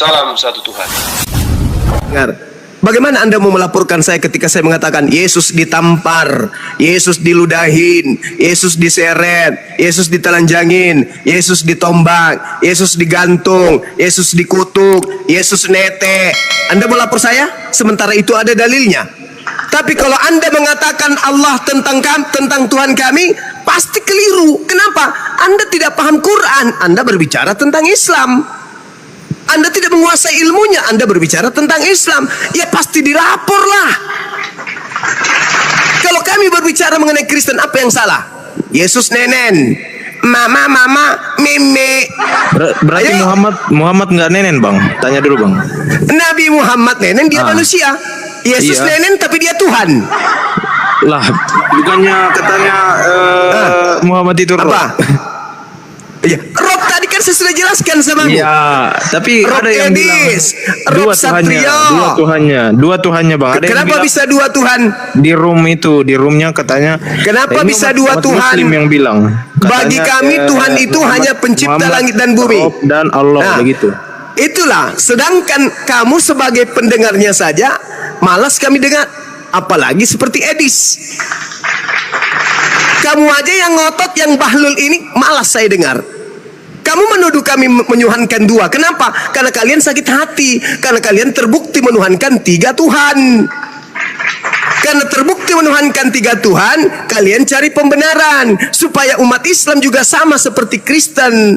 Salam satu Tuhan. Dengar. Bagaimana Anda mau melaporkan saya ketika saya mengatakan Yesus ditampar, Yesus diludahin, Yesus diseret, Yesus ditelanjangin, Yesus ditombak, Yesus digantung, Yesus dikutuk, Yesus nete. Anda mau lapor saya? Sementara itu ada dalilnya. Tapi kalau Anda mengatakan Allah tentang Tuhan kami, pasti keliru. Kenapa? Anda tidak paham Quran. Anda berbicara tentang Islam. Anda tidak menguasai ilmunya, Anda berbicara tentang Islam, ya pasti dilapor lah. Kalau kami berbicara mengenai Kristen, apa yang salah? Yesus nenen, mama, meme. Berarti Muhammad nggak nenen, Bang? Tanya dulu, Bang. Nabi Muhammad nenen, dia manusia. Yesus nenen, tapi dia Tuhan. Lah, bukannya katanya Muhammad itu roh. Apa? Ya, Rob tadi kan saya sudah jelaskan sama kamu. Iya, tapi Rob ada yang Edis, bilang Rob Satrio. dua Tuhannya, Bang. Ada yang Kenapa bilang bisa dua Tuhan? di roomnya katanya. Kenapa bisa dua Tuhan? Muslim yang bilang. Bagi kami Tuhan itu hanya pencipta langit dan bumi. Rob dan Allah, begitu. Itulah, sedangkan kamu sebagai pendengarnya saja malas kami dengar, apalagi seperti Edis. Kamu aja yang ngotot, yang bahlul ini malas saya dengar. Kamu menuduh kami menyuhankan dua. Kenapa? Karena kalian sakit hati. Karena kalian terbukti menuhankan tiga Tuhan. Karena terbukti menuhankan tiga Tuhan, kalian cari pembenaran supaya umat Islam juga sama seperti Kristen.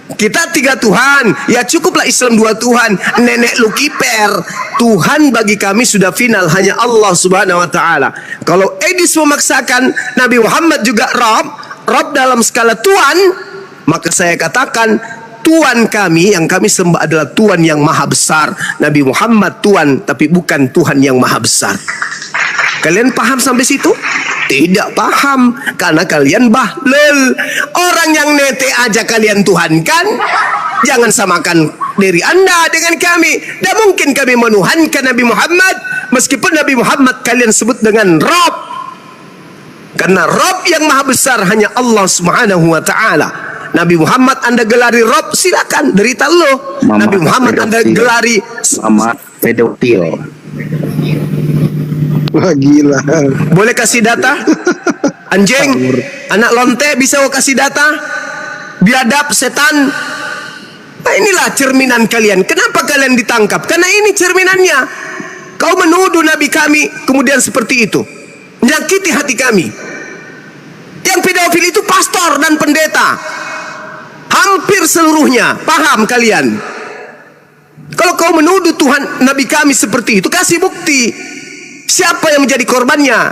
Kita tiga Tuhan, ya cukuplah Islam dua Tuhan. Nenek lu kiper. Tuhan bagi kami sudah final, hanya Allah Subhanahu wa taala. Kalau Edis memaksakan Nabi Muhammad juga Rob dalam skala Tuhan, maka saya katakan Tuhan kami yang kami sembah adalah Tuhan yang maha besar. Nabi Muhammad Tuhan, tapi bukan Tuhan yang maha besar. Kalian paham sampai situ? Tidak paham, karena kalian bahlul. Orang yang nete aja kalian tuhankan. Jangan samakan diri Anda dengan kami. Tidak mungkin kami menuhankan Nabi Muhammad, meskipun Nabi Muhammad kalian sebut dengan Rob. Karena Rob yang maha besar hanya Allah Subhanahu wa ta'ala. Nabi Muhammad Anda gelari Rob, silakan, derita lo. Nabi Muhammad Anda gelari Mama pedofil. Wah gila. Boleh kasih data? Anjing, anak lonte bisa kau kasih data? Biadab, setan. Nah, inilah cerminan kalian. Kenapa kalian ditangkap? Karena ini cerminannya. Kau menuduh Nabi kami, kemudian seperti itu, menyakiti hati kami. Yang pedofil itu pastor dan pendeta. Hampir seluruhnya. Paham kalian? Kalau kau menuduh Tuhan Nabi kami seperti itu, kasih bukti. Siapa yang menjadi korbannya?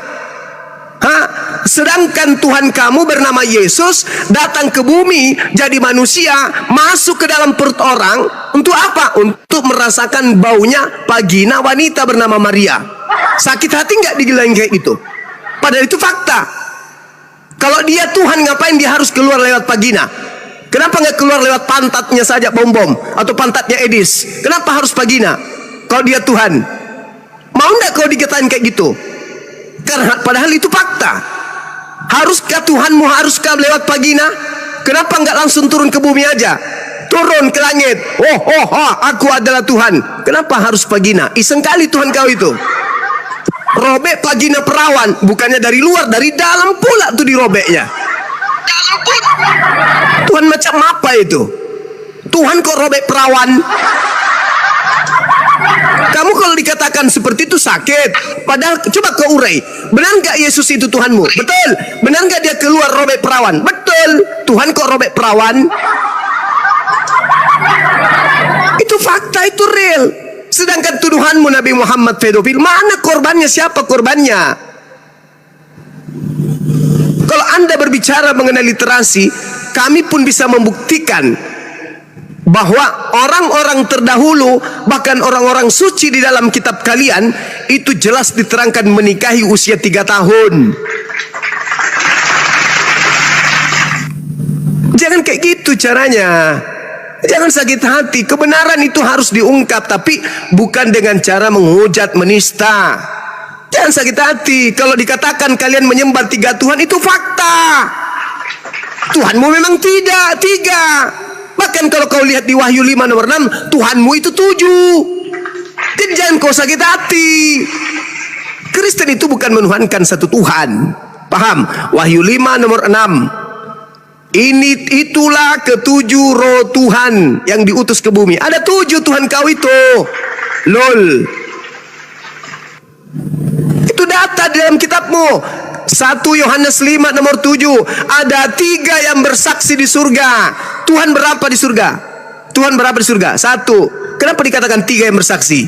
Sedangkan Tuhan kamu bernama Yesus datang ke bumi jadi manusia, masuk ke dalam perut orang untuk apa? Untuk merasakan baunya vagina wanita bernama Maria. Sakit hati nggak digelain kayak gitu? Padahal itu fakta. Kalau dia Tuhan, ngapain dia harus keluar lewat vagina? Kenapa nggak keluar lewat pantatnya saja bom atau pantatnya Edis? Kenapa harus vagina? Kalau dia Tuhan, mau enggak kau dikatain kayak gitu? Karena padahal itu fakta. Haruskah Tuhanmu haruskah lewat vagina? Kenapa enggak langsung turun ke bumi aja? Turun ke langit. Aku adalah Tuhan. Kenapa harus vagina? Iseng kali Tuhan kau itu. Robek vagina perawan, bukannya dari luar, dari dalam pula tuh dirobeknya. Tuhan macam apa itu? Tuhan kok robek perawan? Kamu kalau dikatakan seperti itu sakit. Padahal coba kau urai. Benar nggak Yesus itu Tuhanmu? Betul. Benar nggak dia keluar robek perawan? Betul. Tuhan kok robek perawan? Itu fakta, itu real. Sedangkan tuduhanmu Nabi Muhammad pedofil, mana korbannya? Siapa korbannya? Kalau Anda berbicara mengenai literasi, kami pun bisa membuktikan bahwa orang-orang terdahulu, bahkan orang-orang suci di dalam kitab kalian, itu jelas diterangkan menikahi usia 3 tahun. Jangan kayak gitu caranya. Jangan sakit hati. Kebenaran itu harus diungkap, tapi bukan dengan cara menghujat, menista. Jangan sakit hati. Kalau dikatakan kalian menyembah 3 Tuhan, itu fakta. Tuhanmu memang tidak 3. Bahkan kalau kau lihat di Wahyu 5 nomor 6, Tuhanmu itu 7. Jadi jangan kau sakit hati. Kristen itu bukan menuhankan satu Tuhan. Paham? Wahyu 5 nomor 6. Itulah ketujuh roh Tuhan yang diutus ke bumi. Ada 7 Tuhan kau itu. Lol. Itu data di dalam kitabmu. 1 Yohanes 5 nomor 7. Ada 3 yang bersaksi di surga. Tuhan berapa di surga? Tuhan berapa di surga? 1. Kenapa dikatakan 3 yang bersaksi?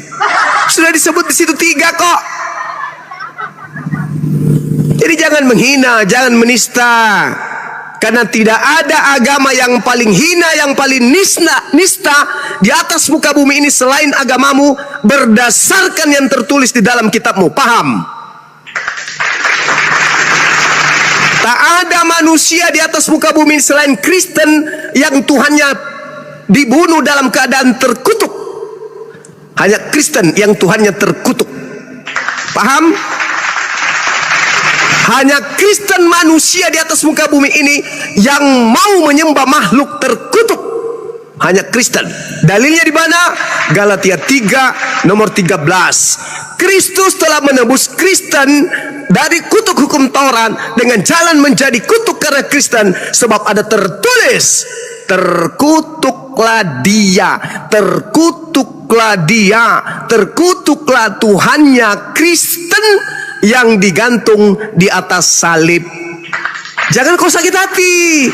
Sudah disebut di situ 3 kok. Jadi jangan menghina, jangan menista. Karena tidak ada agama yang paling hina, yang paling nista di atas muka bumi ini selain agamamu, berdasarkan yang tertulis di dalam kitabmu. Paham? Tak ada manusia di atas muka bumi selain Kristen yang Tuhannya dibunuh dalam keadaan terkutuk. Hanya Kristen yang Tuhannya terkutuk. Paham? Hanya Kristen manusia di atas muka bumi ini yang mau menyembah makhluk terkutuk. Hanya Kristen. Dalilnya di mana? Galatia 3 nomor 13. Kristus telah menebus Kristen dari kutuk hukum Taurat dengan jalan menjadi kutuk karena Kristen, sebab ada tertulis, terkutuklah dia, terkutuklah dia, terkutuklah Tuhannya Kristen yang digantung di atas salib. Jangan kau sakit hati.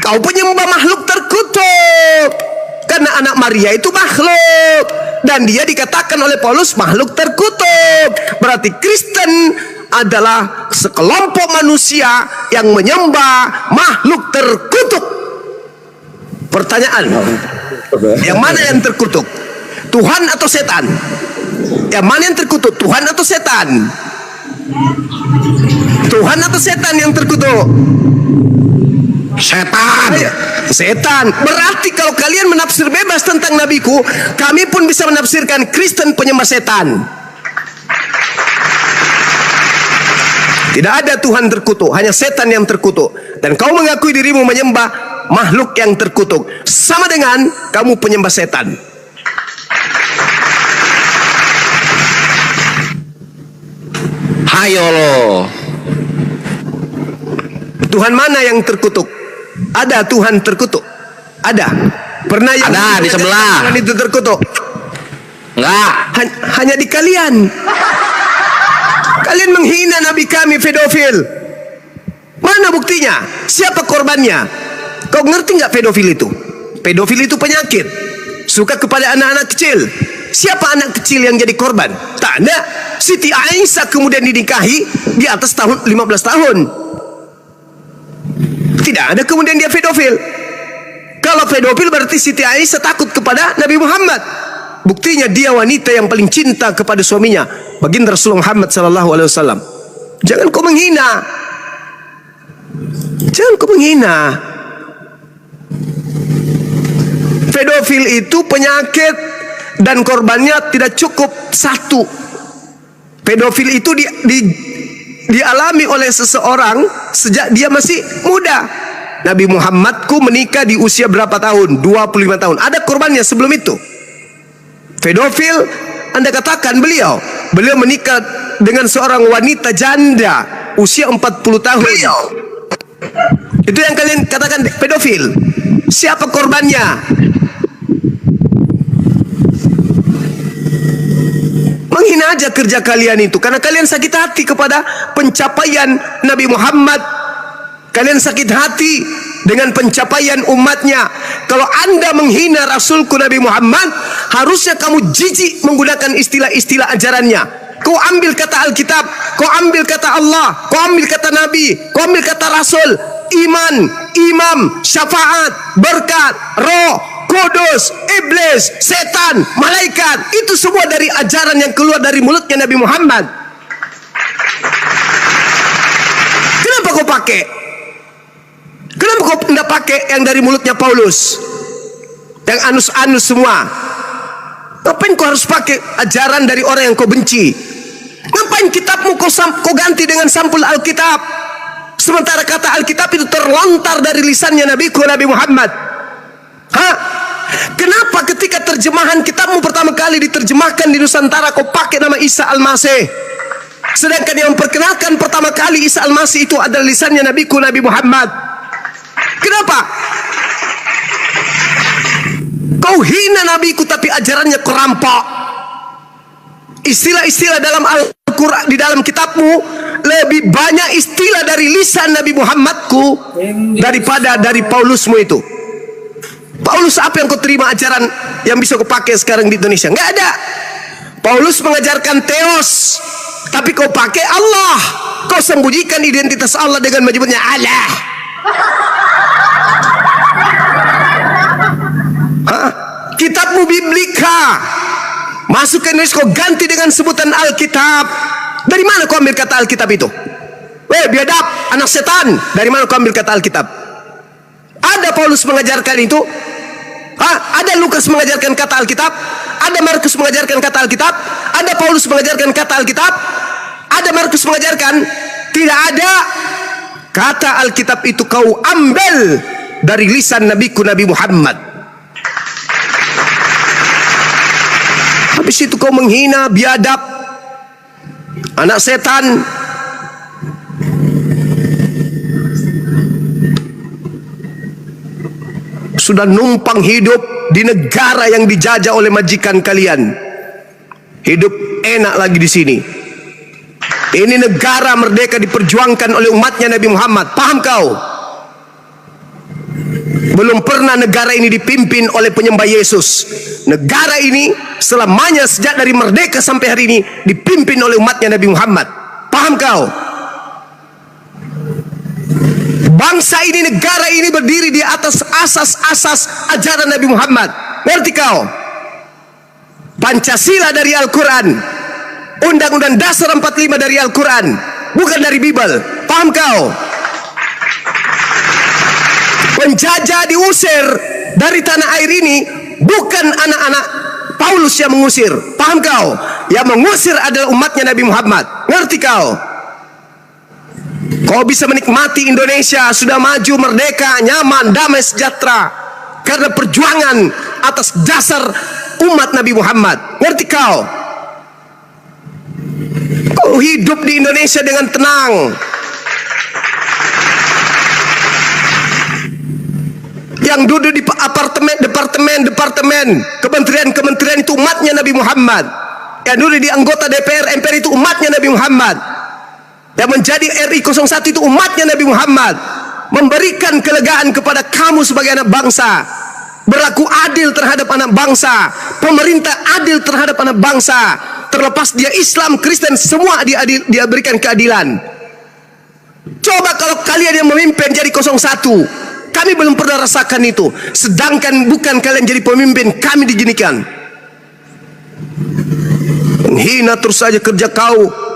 Kau penyembah makhluk terkutuk. Karena anak Maria itu makhluk, dan dia dikatakan oleh Paulus makhluk terkutuk. Berarti Kristen adalah sekelompok manusia yang menyembah makhluk terkutuk. Pertanyaan, yang mana yang terkutuk? Tuhan atau setan? Yang mana yang terkutuk? Tuhan atau setan? Tuhan atau setan yang terkutuk? Setan. Setan. Berarti kalau kalian menafsir bebas tentang nabiku, kami pun bisa menafsirkan Kristen penyembah setan. Tidak ada Tuhan terkutuk, hanya setan yang terkutuk. Dan kau mengakui dirimu menyembah makhluk yang terkutuk, sama dengan kamu penyembah setan. Hayo lo. Tuhan mana yang terkutuk? Ada Tuhan terkutuk? Ada. Pernah yang ada di sebelah. Tuhan itu terkutuk? Enggak. Hanya di kalian. Kalian menghina nabi kami pedofil. Mana buktinya? Siapa korbannya? Kau ngerti nggak pedofil itu? Pedofil itu penyakit. Suka kepada anak-anak kecil. Siapa anak kecil yang jadi korban? Tak ada. Siti Aisyah kemudian dinikahi di atas tahun 15 tahun. Tidak ada kemudian dia pedofil. Kalau pedofil berarti Siti Aisyah takut kepada Nabi Muhammad. Buktinya dia wanita yang paling cinta kepada suaminya, baginda Rasulullah Muhammad SAW. Jangan kau menghina. Jangan kau menghina. Pedofil itu penyakit dan korbannya tidak cukup satu. Pedofil itu dialami oleh seseorang sejak dia masih muda. Nabi Muhammadku menikah di usia berapa tahun? 25 tahun. Ada korbannya sebelum itu. Pedofil, Anda katakan beliau menikah dengan seorang wanita janda usia 40 tahun. Itu yang kalian katakan pedofil. Siapa korbannya? Menghina aja kerja kalian itu, karena kalian sakit hati kepada pencapaian Nabi Muhammad. Kalian sakit hati dengan pencapaian umatnya. Kalau Anda menghina Rasulku Nabi Muhammad, harusnya kamu jijik menggunakan istilah-istilah ajarannya. Kau ambil kata Alkitab, kau ambil kata Allah, kau ambil kata Nabi, kau ambil kata Rasul. Iman, imam, syafaat, berkat, roh, kudus, iblis, setan, malaikat, itu semua dari ajaran yang keluar dari mulutnya Nabi Muhammad. Kenapa kau pakai? Kenapa kau tidak pakai yang dari mulutnya Paulus, yang anus-anus semua? Ngapain kau harus pakai ajaran dari orang yang kau benci? Ngapain kitabmu kau ganti dengan sampul Alkitab? Sementara kata Alkitab itu terlontar dari lisannya Nabi Muhammad. Hah? Kenapa ketika terjemahan kitabmu pertama kali diterjemahkan di Nusantara kau pakai nama Isa Al-Masih? Sedangkan yang memperkenalkan pertama kali Isa Al-Masih itu adalah lisannya Nabiku Nabi Muhammad. Kenapa? Kau hina Nabiku tapi ajarannya kau rampok. Istilah-istilah dalam Al-Quran, di dalam kitabmu lebih banyak istilah dari lisan Nabi Muhammadku daripada dari Paulusmu itu. Paulus apa yang kau terima ajaran yang bisa kau pakai sekarang di Indonesia? Nggak ada. Paulus mengajarkan Theos, tapi kau pakai Allah. Kau sembunyikan identitas Allah dengan menyebutnya Allah. Hah? Kitabmu Biblika, masuk ke Indonesia kau ganti dengan sebutan Alkitab. Dari mana kau ambil kata Alkitab itu? Biadab, anak setan. Dari mana kau ambil kata Alkitab? Ada Paulus mengajarkan itu? Ada Lukas mengajarkan kata Alkitab? Ada Markus mengajarkan kata Alkitab? Ada Paulus mengajarkan kata Alkitab? Ada Markus mengajarkan? Tidak ada. Kata Alkitab itu kau ambil dari lisan Nabiku Nabi Muhammad. Habis itu kau menghina, biadab, anak setan. Sudah numpang hidup di negara yang dijajah oleh majikan kalian. Hidup enak lagi di sini. Ini negara merdeka diperjuangkan oleh umatnya Nabi Muhammad. Paham kau? Belum pernah negara ini dipimpin oleh penyembah Yesus. Negara ini selamanya sejak dari merdeka sampai hari ini dipimpin oleh umatnya Nabi Muhammad. Paham kau? Bangsa ini, negara ini berdiri di atas asas-asas ajaran Nabi Muhammad. Ngerti kau? Pancasila dari Al-Quran, Undang-Undang Dasar 45 dari Al-Quran, bukan dari Bible. Paham kau? Penjajah diusir dari tanah air ini, bukan anak-anak Paulus yang mengusir. Paham kau? Yang mengusir adalah umatnya Nabi Muhammad. Ngerti kau? Kau bisa menikmati Indonesia sudah maju, merdeka, nyaman, damai, sejahtera karena perjuangan atas dasar umat Nabi Muhammad. Ngerti kau? Kau hidup di Indonesia dengan tenang. Yang duduk di apartemen, departemen, kementerian itu umatnya Nabi Muhammad. Yang duduk di anggota DPR, MPR itu umatnya Nabi Muhammad. Yang menjadi RI 01 itu umatnya Nabi Muhammad. Memberikan kelegaan kepada kamu sebagai anak bangsa. Berlaku adil terhadap anak bangsa. Pemerintah adil terhadap anak bangsa. Terlepas dia Islam, Kristen, semua dia berikan keadilan. Coba kalau kalian yang memimpin jadi 01. Kami belum pernah rasakan itu. Sedangkan bukan kalian jadi pemimpin, kami diginikan. Menghina terus saja kerja kau.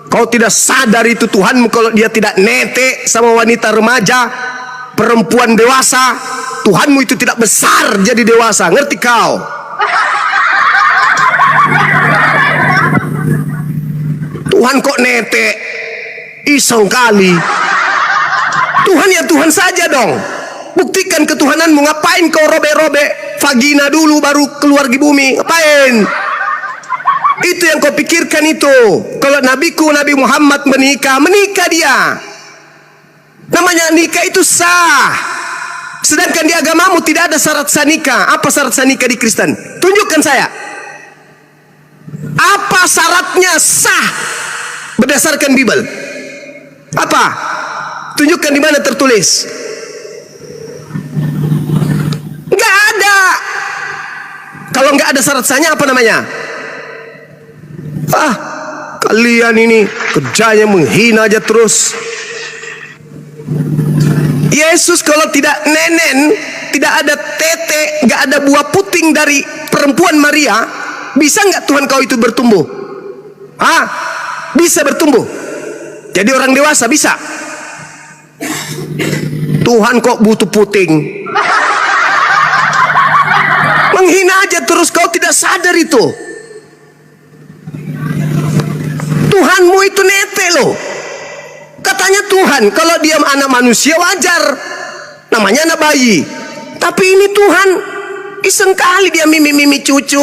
Kau tidak sadar itu Tuhanmu kalau dia tidak netek sama wanita remaja, perempuan dewasa. Tuhanmu itu tidak besar jadi dewasa. Ngerti kau? Tuhan kok netek? Iseng kali. Tuhan ya Tuhan saja dong. Buktikan ketuhananmu. Ngapain kau robek-robek vagina dulu baru keluar di bumi? Ngapain? Itu yang kau pikirkan itu. Kalau nabiku Nabi Muhammad menikah dia. Namanya nikah itu sah. Sedangkan di agamamu tidak ada syarat sah nikah. Apa syarat sah nikah di Kristen? Tunjukkan saya. Apa syaratnya sah berdasarkan Bible? Apa? Tunjukkan di mana tertulis. Enggak ada. Kalau enggak ada syarat sahnya apa namanya? Kalian ini kerjanya menghina aja terus. Yesus kalau tidak nenen, tidak ada tete, nggak ada buah puting dari perempuan Maria, bisa nggak Tuhan kau itu bertumbuh? Bisa bertumbuh. Jadi orang dewasa bisa. Tuhan kok butuh puting? Menghina aja terus, kau tidak sadar itu. Tuhanmu itu nete loh. Katanya Tuhan, kalau dia anak manusia wajar, namanya anak bayi. Tapi ini Tuhan iseng kali dia mimi cucu.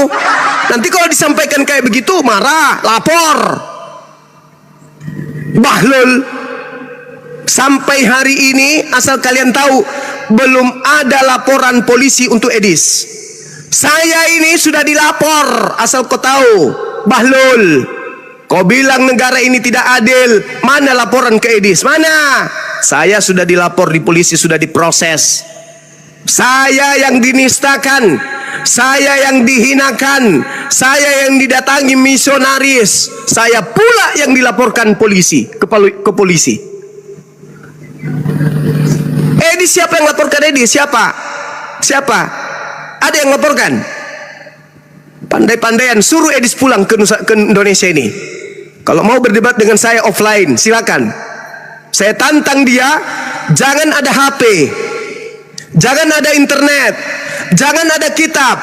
Nanti kalau disampaikan kayak begitu marah, lapor. Bahlul, sampai hari ini asal kalian tahu belum ada laporan polisi untuk Edis. Saya ini sudah dilapor, asal kau tahu. Bahlul, kau bilang negara ini tidak adil, mana laporan ke Edis? Mana? Saya sudah dilapor di polisi, sudah diproses. Saya yang dinistakan, saya yang dihinakan, saya yang didatangi misionaris, saya pula yang dilaporkan polisi ke polisi. Edis, siapa yang laporkan Edis? Siapa? Ada yang laporkan? Pandai-pandaian suruh Edis pulang ke Indonesia ini. Kalau mau berdebat dengan saya offline, silakan. Saya tantang dia, jangan ada HP, jangan ada internet, jangan ada kitab.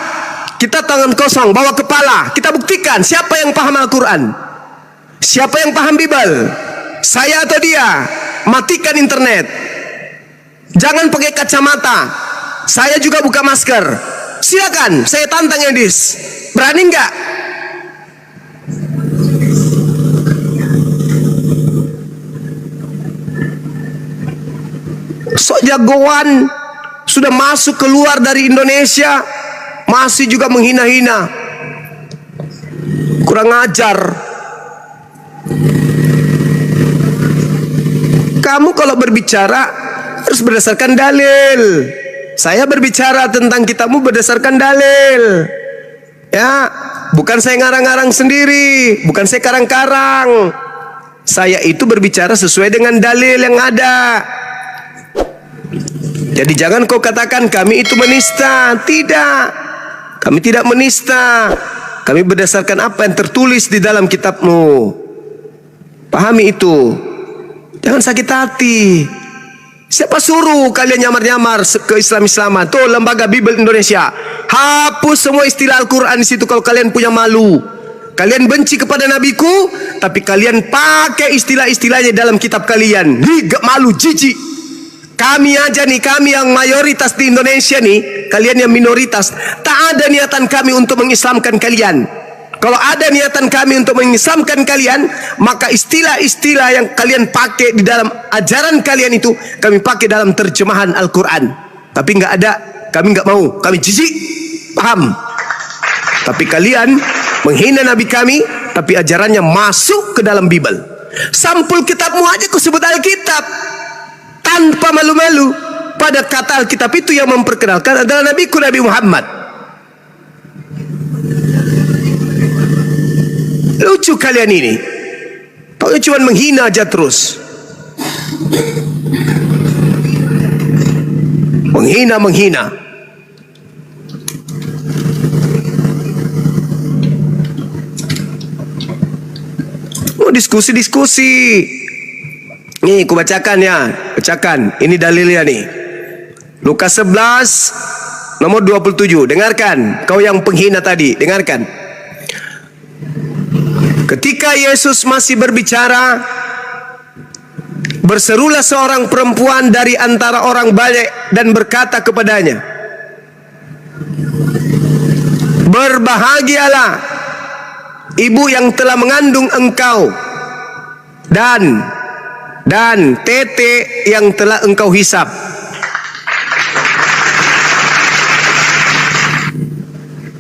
Kita tangan kosong, bawa kepala. Kita buktikan siapa yang paham Al-Quran, siapa yang paham Bible, saya atau dia. Matikan internet, jangan pakai kacamata, saya juga buka masker. Silakan, saya tantang Edis. Berani nggak? Sok jagoan, sudah masuk keluar dari Indonesia, masih juga menghina-hina. Kurang ajar. Kamu kalau berbicara harus berdasarkan dalil. Saya berbicara tentang kitabmu berdasarkan dalil. Ya, bukan saya ngarang-ngarang sendiri, bukan saya karang-karang. Saya itu berbicara sesuai dengan dalil yang ada. Jadi jangan kau katakan kami itu menista. Tidak, kami tidak menista. Kami berdasarkan apa yang tertulis di dalam kitabmu. Pahami itu. Jangan sakit hati. Siapa suruh kalian nyamar-nyamar ke Islam-Islaman? Tuh lembaga Bible Indonesia, hapus semua istilah Al-Quran di situ kalau kalian punya malu. Kalian benci kepada nabiku, tapi kalian pakai istilah-istilahnya dalam kitab kalian. Gak malu, jijik. Kami aja nih, kami yang mayoritas di Indonesia nih, kalian yang minoritas. Tak ada niatan kami untuk mengislamkan kalian. Kalau ada niatan kami untuk mengislamkan kalian, maka istilah-istilah yang kalian pakai di dalam ajaran kalian itu kami pakai dalam terjemahan Al-Quran. Tapi nggak ada, kami nggak mau, kami jijik. Paham? Tapi kalian menghina Nabi kami, tapi ajarannya masuk ke dalam Bible. Sampul kitabmu aja kau sebut Alkitab tanpa malu-malu. Pada kata Alkitab itu yang memperkenalkan adalah Nabiku Nabi Muhammad. Lucu kalian ini. Tahu cuma menghina aja terus. Menghina. Oh, diskusi. Nih, aku bacakan ya. Bacakan. Ini dalilnya nih. Lukas 11 nomor 27. Dengarkan, kau yang penghina tadi, dengarkan. Ketika Yesus masih berbicara, berserulah seorang perempuan dari antara orang banyak dan berkata kepadanya, "Berbahagialah ibu yang telah mengandung engkau dan tete yang telah engkau hisap."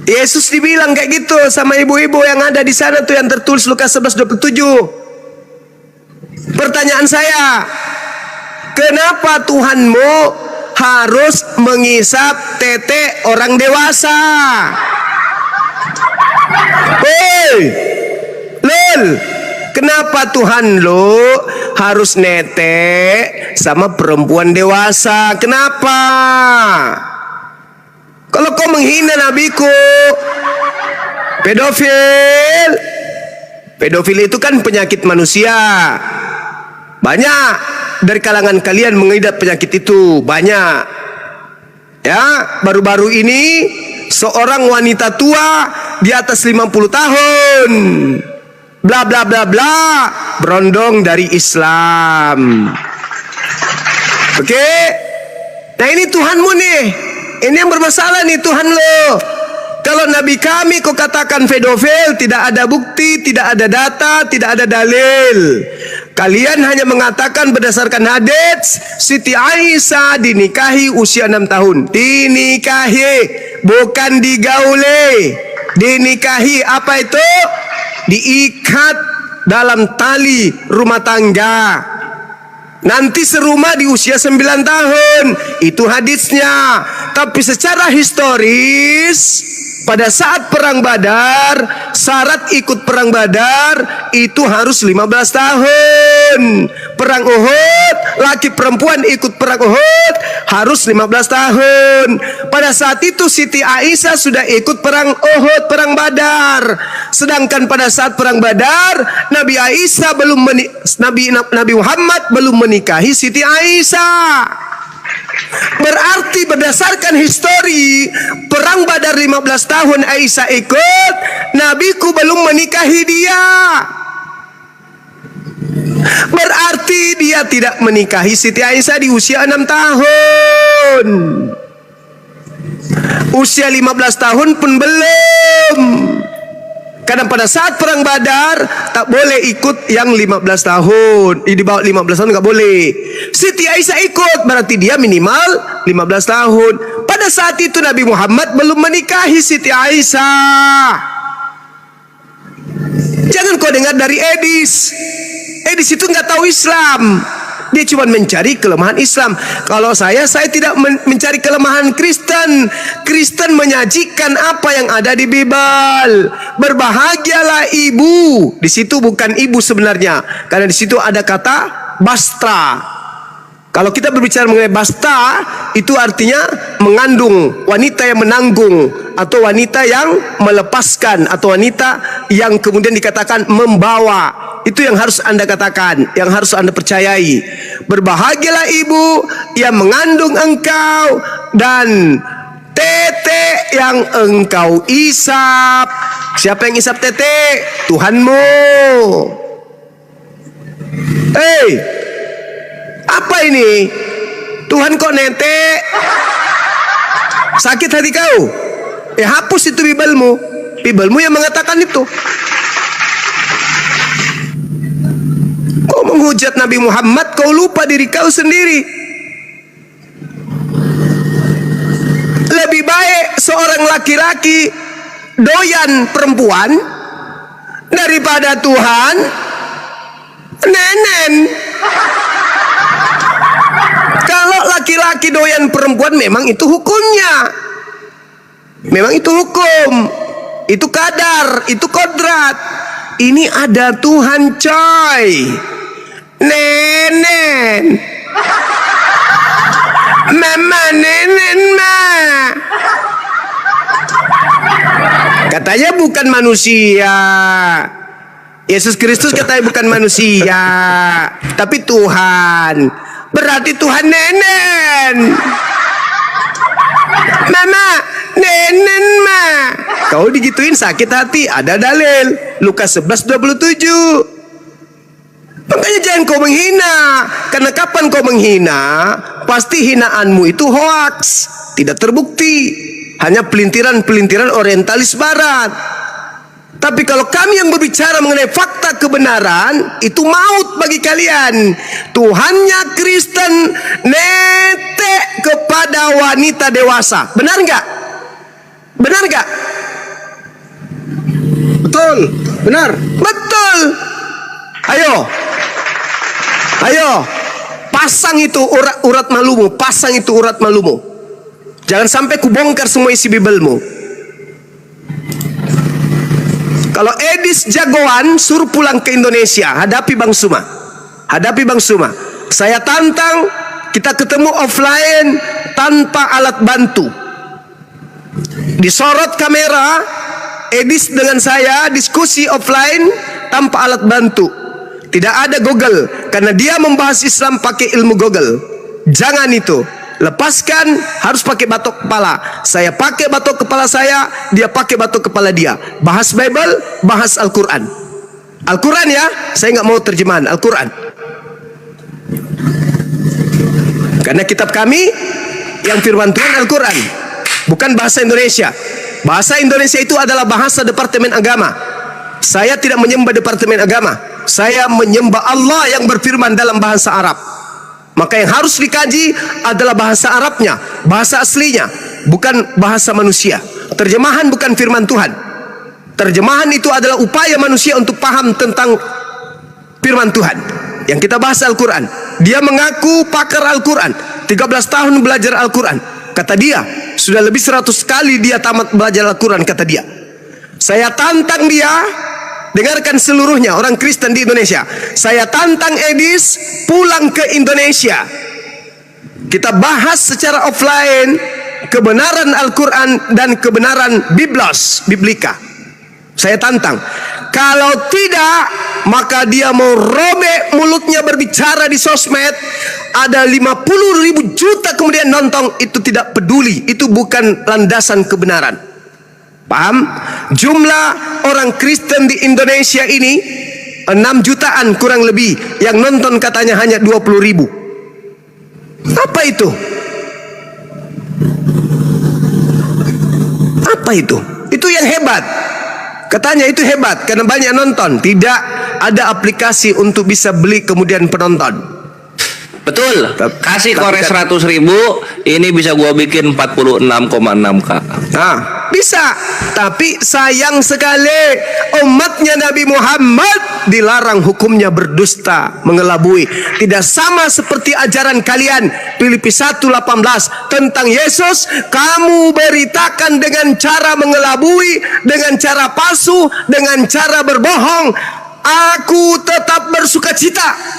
Yesus dibilang kayak gitu sama ibu-ibu yang ada di sana tuh yang tertulis Lukas 11:27. Pertanyaan saya, kenapa Tuhanmu harus mengisap tete orang dewasa? Hei, lol, kenapa Tuhan lo harus nete sama perempuan dewasa? Kenapa? Kalau kau menghina nabiku, pedofil itu kan penyakit manusia. Banyak dari kalangan kalian mengidap penyakit itu, banyak. Ya, baru-baru ini seorang wanita tua di atas 50 tahun, bla bla bla bla, berondong dari Islam. Oke? Nah ini Tuhanmu nih. Ini yang bermasalah nih Tuhan lo. Kalau Nabi kami kau katakan pedofil, tidak ada bukti, tidak ada data, tidak ada dalil. Kalian hanya mengatakan berdasarkan hadits, Siti Aisyah dinikahi usia 6 tahun. Dinikahi, bukan digauli. Dinikahi, apa itu? Diikat dalam tali rumah tangga. Nanti serumah di usia 9 tahun. Itu hadisnya. Tapi secara historis, pada saat perang Badar, syarat ikut perang Badar itu harus 15 tahun. Perang Uhud, laki perempuan ikut perang Uhud harus 15 tahun. Pada saat itu Siti Aisyah sudah ikut perang Uhud, perang Badar. Sedangkan pada saat perang Badar, Nabi Muhammad belum menikahi Siti Aisyah. Berarti berdasarkan histori perang Badar 15 tahun Aisyah ikut, Nabiku belum menikahi dia. Berarti dia tidak menikahi Siti Aisyah di usia 6 tahun. Usia 15 tahun pun belum. Karena pada saat perang Badar tak boleh ikut yang 15 tahun. Di bawah 15 tahun nggak boleh. Siti Aisyah ikut, berarti dia minimal 15 tahun. Pada saat itu Nabi Muhammad belum menikahi Siti Aisyah. Jangan kau dengar dari Edis. Edis itu nggak tahu Islam. Dia cuma mencari kelemahan Islam. Kalau saya tidak mencari kelemahan Kristen. Kristen menyajikan apa yang ada di Bible. Berbahagialah ibu. Di situ bukan ibu sebenarnya, karena di situ ada kata basta. Kalau kita berbicara mengenai basta, itu artinya mengandung, wanita yang menanggung, atau wanita yang melepaskan, atau wanita yang kemudian dikatakan membawa. Itu yang harus Anda katakan, yang harus Anda percayai. Berbahagialah ibu yang mengandung engkau dan tete yang engkau isap. Siapa yang isap tete? Tuhanmu. Apa ini? Tuhan kok nete? Sakit hati kau? Hapus itu Biblemu. Biblemu yang mengatakan itu. Kau menghujat Nabi Muhammad, kau lupa diri kau sendiri. Lebih baik seorang laki-laki doyan perempuan daripada Tuhan nenen. Kalau laki-laki doyan perempuan, memang itu hukumnya. Memang itu hukum. Itu kadar, itu kodrat. Ini ada Tuhan, coy. Nenen. Mama nenen ma. Katanya bukan manusia. Yesus Kristus katanya bukan manusia, tapi Tuhan. Berarti Tuhan nenen. Mama nenen ma. Kau digituin sakit hati, ada dalil. Lukas 11:27. Makanya jangan kau menghina. Karena kapan kau menghina, pasti hinaanmu itu hoaks, tidak terbukti, hanya pelintiran-pelintiran orientalis barat. Tapi kalau kami yang berbicara mengenai fakta kebenaran, itu maut bagi kalian. Tuhannya Kristen netek kepada wanita dewasa. Benar nggak? Benar nggak? Betul. Benar. Betul. Ayo, pasang itu urat malumu, pasang itu urat malumu. Jangan sampai kubongkar semua isi Biblemu. Kalau Edis jagoan, suruh pulang ke Indonesia, hadapi Bang Suma. Hadapi Bang Suma. Saya tantang, kita ketemu offline tanpa alat bantu. Disorot kamera, Edis dengan saya diskusi offline tanpa alat bantu. Tidak ada Google, karena dia membahas Islam pakai ilmu Google. Jangan itu. Lepaskan, harus pakai batok kepala. Saya pakai batok kepala saya, dia pakai batok kepala dia. Bahas Bible, bahas Al-Quran. Al-Quran ya, saya nggak mau terjemahan Al-Quran. Karena kitab kami yang firman Tuhan Al-Quran. bukan bahasa Indonesia. Bahasa Indonesia itu adalah bahasa Departemen Agama. Saya tidak menyembah Departemen Agama. Saya menyembah Allah yang berfirman dalam bahasa Arab. Maka yang harus dikaji adalah bahasa Arabnya, bahasa aslinya, bukan bahasa manusia. Terjemahan bukan firman Tuhan. Terjemahan itu adalah upaya manusia untuk paham tentang firman Tuhan. Yang kita bahas Al-Quran. Dia mengaku pakar Al-Quran, 13 tahun belajar Al-Quran. Kata dia, sudah lebih 100 kali dia tamat belajar Al-Quran, kata dia. Saya tantang dia. Dengarkan seluruhnya orang Kristen di Indonesia. Saya tantang Edis pulang ke Indonesia. Kita bahas secara offline kebenaran Al-Quran dan kebenaran Biblika. Saya tantang. Kalau tidak, maka dia mau robek mulutnya berbicara di sosmed. Ada 50.000 juta kemudian nonton. Itu tidak peduli. Itu bukan landasan kebenaran. Paham? Jumlah orang Kristen di Indonesia ini 6 jutaan kurang lebih. Yang nonton katanya hanya 20.000. Apa itu? Apa itu? Itu yang hebat. Katanya itu hebat karena banyak nonton. Tidak ada aplikasi untuk bisa beli kemudian penonton. Betul. Kasih kores 100.000, ini bisa gua bikin 46,6K. Nah, bisa. Tapi sayang sekali umatnya Nabi Muhammad dilarang hukumnya berdusta, mengelabui. Tidak sama seperti ajaran kalian. Filipi 1:18 tentang Yesus, kamu beritakan dengan cara mengelabui, dengan cara palsu, dengan cara berbohong. Aku tetap bersukacita.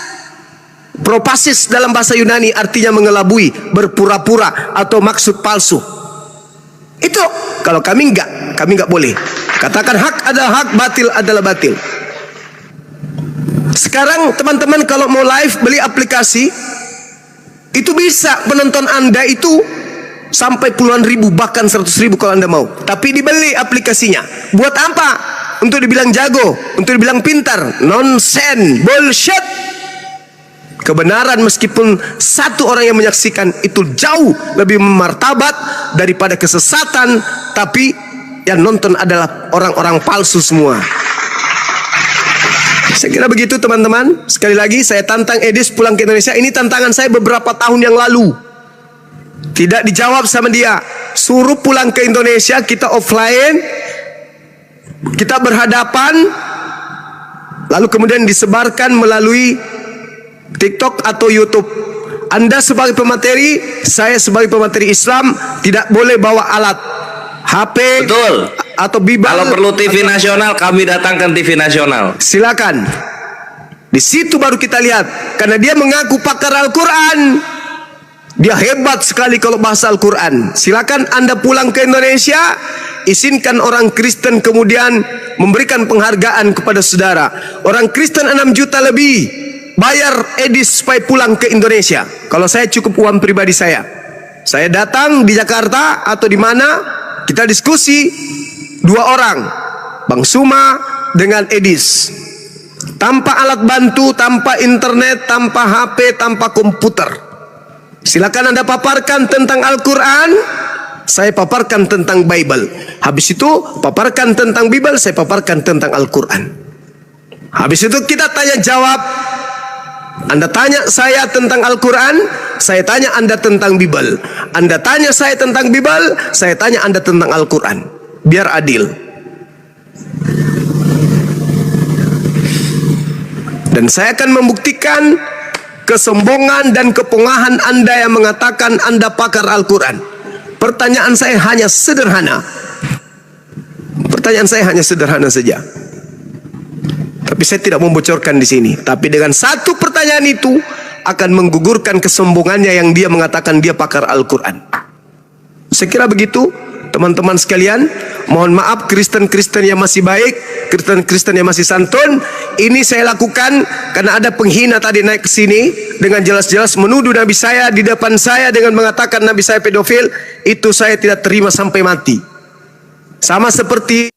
Propasis dalam bahasa Yunani artinya mengelabui, berpura-pura atau maksud palsu. Itu kalau kami enggak boleh. Katakan hak adalah hak, batil adalah batil. Sekarang teman-teman kalau mau live beli aplikasi, itu bisa penonton Anda itu sampai puluhan ribu, bahkan 100.000 kalau Anda mau. Tapi dibeli aplikasinya. Buat apa? Untuk dibilang jago, untuk dibilang pintar. Nonsen, bullshit. Kebenaran meskipun satu orang yang menyaksikan itu jauh lebih memartabat daripada kesesatan, tapi yang nonton adalah orang-orang palsu semua. Saya kira begitu teman-teman. Sekali lagi saya tantang Edis pulang ke Indonesia. Ini tantangan saya beberapa tahun yang lalu. Tidak dijawab sama dia. Suruh pulang ke Indonesia, kita offline, kita berhadapan, lalu kemudian disebarkan melalui TikTok atau YouTube. Anda sebagai pemateri, saya sebagai pemateri Islam tidak boleh bawa alat HP. Betul. Atau Bible. Kalau perlu TV nasional, kami datangkan TV nasional. Silakan. Di situ baru kita lihat, karena dia mengaku pakar Al-Quran. Dia hebat sekali kalau bahasa Al-Quran. Silakan Anda pulang ke Indonesia, izinkan orang Kristen kemudian memberikan penghargaan kepada saudara. Orang Kristen 6 juta lebih. Bayar Edis supaya pulang ke Indonesia. Kalau saya cukup uang pribadi saya. Saya datang di Jakarta atau di mana, kita diskusi 2 orang, Bang Suma dengan Edis. Tanpa alat bantu, tanpa internet, tanpa HP, tanpa komputer. Silakan Anda paparkan tentang Al-Quran, saya paparkan tentang Bible. Habis itu paparkan tentang Bible, saya paparkan tentang Al-Quran. Habis itu kita tanya jawab. Anda tanya saya tentang Al-Quran, saya tanya Anda tentang Bible. Anda tanya saya tentang Bible, saya tanya Anda tentang Al-Quran. Biar adil. Dan saya akan membuktikan kesombongan dan kepongahan Anda yang mengatakan Anda pakar Al-Quran. Pertanyaan saya hanya sederhana. Pertanyaan saya hanya sederhana saja. Tapi saya tidak membocorkan di sini. Tapi dengan satu pertanyaan itu akan menggugurkan kesombongannya yang dia mengatakan dia pakar Al-Quran. Saya kira begitu, teman-teman sekalian. Mohon maaf Kristen-Kristen yang masih baik, Kristen-Kristen yang masih santun. Ini saya lakukan karena ada penghina tadi naik ke sini dengan jelas-jelas menuduh Nabi saya di depan saya dengan mengatakan Nabi saya pedofil. Itu saya tidak terima sampai mati. Sama seperti